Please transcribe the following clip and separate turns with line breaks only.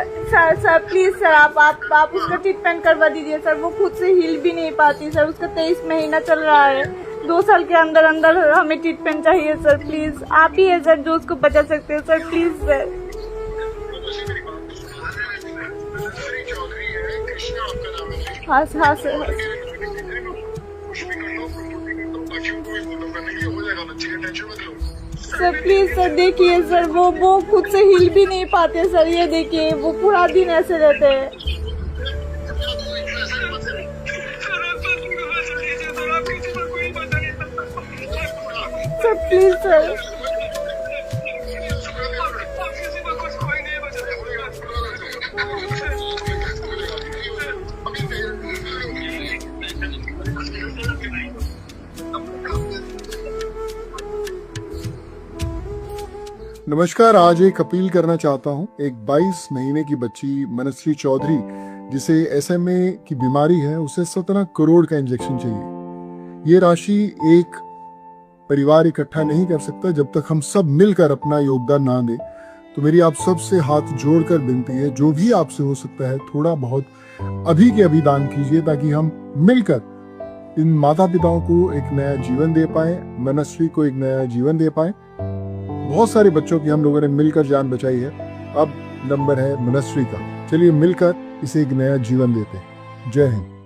Sir please sir आप उसका treatment करवा दीजिए सर। वो खुद से हिल भी नहीं पाती सर। उसका 23 महीना चल रहा है। 2 साल के अंदर अंदर हमें ट्रीटमेंट चाहिए सर। प्लीज आप ही है सर जो उसको बचा सकते हो सर। Please sir. हाँ हाँ सर। सर प्लीज सर देखिए सर वो खुद से हिल भी नहीं पाते सर। ये देखिए वो पूरा दिन ऐसे रहते हैं। Sir please sir.
नमस्कार। आज एक अपील करना चाहता हूं। एक 22 महीने की बच्ची मनश्री चौधरी जिसे SMA की बीमारी है, उसे 17 करोड़ का इंजेक्शन चाहिए। ये राशि एक परिवार इकट्ठा नहीं कर सकता जब तक हम सब मिलकर अपना योगदान ना दें। तो मेरी आप सबसे हाथ जोड़कर विनती है, जो भी आपसे हो सकता है थोड़ा बहुत अभी के अभी दान कीजिए, ताकि हम मिलकर इन माता पिताओं को एक नया जीवन दे पाए, मनश्री को एक नया जीवन दे पाए। बहुत सारे बच्चों की हम लोगों ने मिलकर जान बचाई है। अब नंबर है मनश्री का। चलिए मिलकर इसे एक नया जीवन देते हैं। जय हिंद।